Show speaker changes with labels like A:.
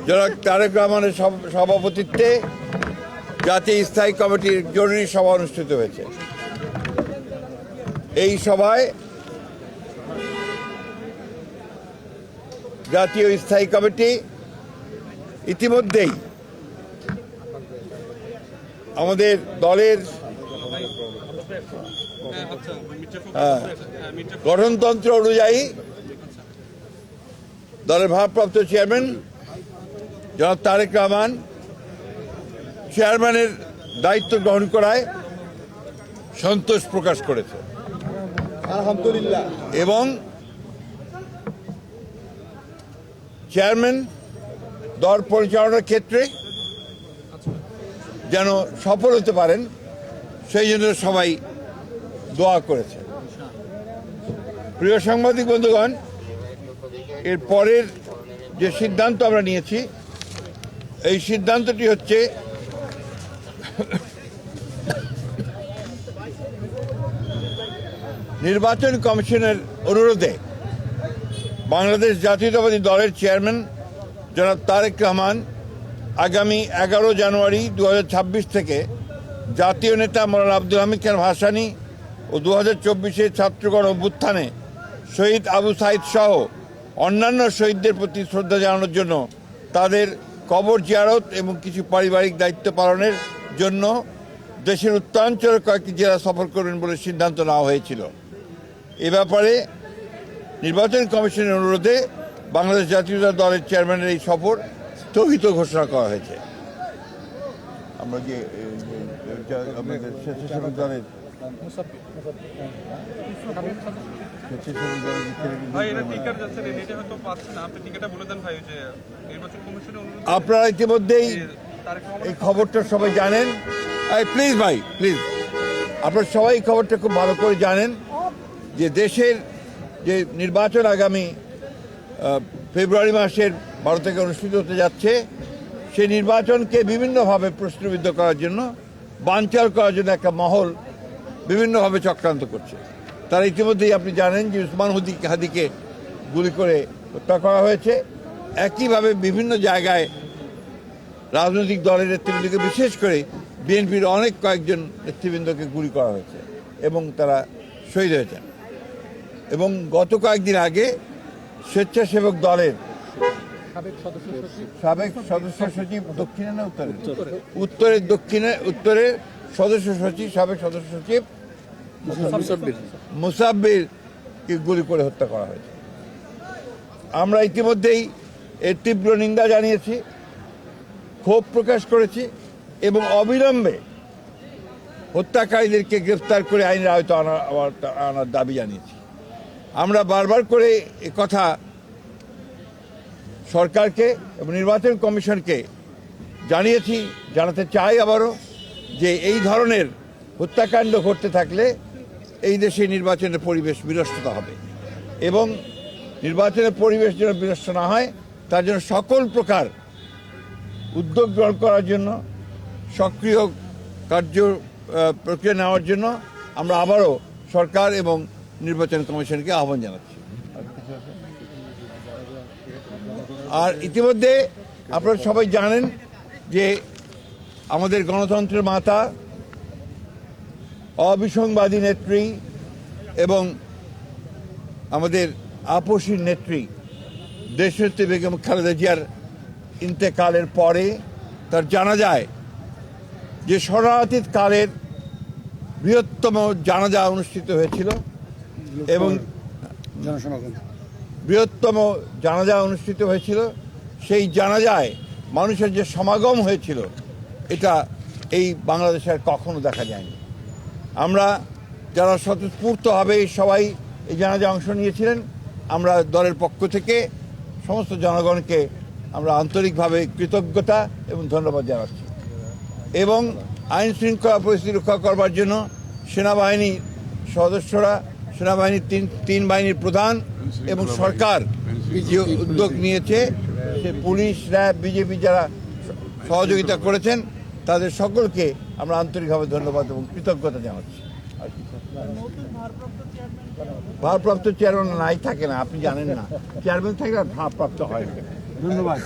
A: জনাব তারেক রহমানের সভাপতিত্বে জাতীয় স্থায়ী কমিটির জরুরি সভা অনুষ্ঠিত হয়েছে। এই সভায় জাতীয় স্থায়ী কমিটি ইতিমধ্যেই আমাদের দলের গঠনতন্ত্র অনুযায়ী দলের ভারপ্রাপ্ত চেয়ারম্যান জনাব তারেক রহমান চেয়ারম্যানের দায়িত্ব গ্রহণ করায় সন্তোষ প্রকাশ করেছে আলহামদুলিল্লাহ, এবং চেয়ারম্যান দল পরিচালনার ক্ষেত্রে যেন সফল হতে পারেন সেই জন্য সবাই দোয়া করেছে। প্রিয় সাংবাদিক বন্ধুগণ, এর পরের যে সিদ্ধান্ত আমরা নিয়েছি, এই সিদ্ধান্তটি হচ্ছে নির্বাচন কমিশনের অনুরোধে বাংলাদেশ জাতীয়তাবাদী দলের চেয়ারম্যান জনাব তারেক রহমান আগামী 11 জানুয়ারি 2026 থেকে জাতীয় নেতা মৌলানা আব্দুল হামিদ খান ভাসানী ও 2024 ছাত্রগণ অভ্যুত্থানে শহীদ আবু সাইদ সহ অন্যান্য শহীদদের প্রতি শ্রদ্ধা জানানোর জন্য তাদের কবর জিয়ারত এবং কিছু পারিবারিক দায়িত্ব পালনের জন্য দেশের উত্তরাঞ্চলের কয়েকটি জেলা সফর করবেন বলে সিদ্ধান্ত নেওয়া হয়েছিল। এ ব্যাপারে নির্বাচন কমিশনের অনুরোধে বাংলাদেশ জাতীয়তাবাদী দলের চেয়ারম্যানের এই সফর স্থগিত ঘোষণা করা হয়েছে। আমরা যে আমাদের স্বেচ্ছাসেবক দলের আপনারা ইতিমধ্যেই এই খবরটা সবাই জানেন। প্লিজ ভাই, প্লিজ, আপনারা সবাই এই খবরটা খুব ভালো করে জানেন যে দেশের যে নির্বাচন আগামী ফেব্রুয়ারি মাসের 12 থেকে অনুষ্ঠিত হতে যাচ্ছে, সেই নির্বাচনকে বিভিন্নভাবে প্রশ্নবিদ্ধ করার জন্য, বানচাল করার জন্য একটা মহল বিভিন্নভাবে চক্রান্ত করছে। তারা ইতিমধ্যেই আপনি জানেন যে উসমান হাদিকে গুলি করে হত্যা করা হয়েছে। একইভাবে বিভিন্ন জায়গায় রাজনৈতিক দলের নেতৃবৃন্দকে, বিশেষ করে বিএনপির অনেক কয়েকজন নেতৃবৃন্দকে গুলি করা হয়েছে এবং তারা শহীদ হয়েছেন। এবং গত কয়েকদিন আগে স্বেচ্ছাসেবক দলের সাবেক সদস্য সচিব দক্ষিণে না উত্তরের সদস্য সচিব, সাবেক সদস্য সচিব মুসাব্বিরকে গুলি করে হত্যা করা হয়েছে। আমরা ইতিমধ্যেই এর তীব্র নিন্দা জানিয়েছি, ক্ষোভ প্রকাশ করেছি এবং অবিলম্বে হত্যাকারীদেরকে গ্রেফতার করে আইনের আওতায় আনার দাবি জানিয়েছি। আমরা বারবার করে কথা সরকারকে এবং নির্বাচন কমিশনকে জানিয়েছি, জানাতে চাই আবারও, যে এই ধরনের হত্যাকাণ্ড ঘটতে থাকলে এই দেশে নির্বাচনের পরিবেশ বিনষ্ট হবে এবং নির্বাচনের পরিবেশ যেন বিনষ্ট না হয় তার জন্য সকল প্রকার উদ্যোগ গ্রহণ করার জন্য, সক্রিয় কার্য প্রক্রিয়া নেওয়ার জন্য আমরা আবারও সরকার এবং নির্বাচন কমিশনকে আহ্বান জানাচ্ছি। আর ইতিমধ্যে আপনারা সবাই জানেন যে আমাদের গণতন্ত্রের মাতা, অবিসংবাদী নেত্রী এবং আমাদের আপসীর নেত্রী দেশনেত্রী বেগম খালেদা জিয়ার ইন্তেকালের পরে তার জানাজায় যে শরণার্থী কালের বৃহত্তম জানাজা অনুষ্ঠিত হয়েছিল এবং বৃহত্তম জানাজা অনুষ্ঠিত হয়েছিল, সেই জানাজায় মানুষের যে সমাগম হয়েছিল এটা এই বাংলাদেশে আর কখনো দেখা যায়নি। আমরা যারা স্বতঃস্ফূর্তভাবে সবাই এই জানাজায় অংশ নিয়েছিলেন, আমরা দলের পক্ষ থেকে সমস্ত জনগণকে আমরা আন্তরিকভাবে কৃতজ্ঞতা এবং ধন্যবাদ জানাচ্ছি। এবং আইন শৃঙ্খলা পরিস্থিতি রক্ষা করবার জন্য সেনাবাহিনীর সদস্যরা, সেনাবাহিনীর তিন বাহিনীর প্রধান এবং সরকার যে উদ্যোগ নিয়েছে, সে পুলিশ, র্যাব, বিজেপি যারা সহযোগিতা করেছেন তাদের সকলকে আমরা আন্তরিকভাবে ধন্যবাদ এবং কৃতজ্ঞতা জানাচ্ছি। ভারপ্রাপ্ত চেয়ারম্যান নাই থাকে না, আপনি জানেন না, চেয়ারম্যান থাকলে ভারপ্রাপ্ত হয় না। ধন্যবাদ।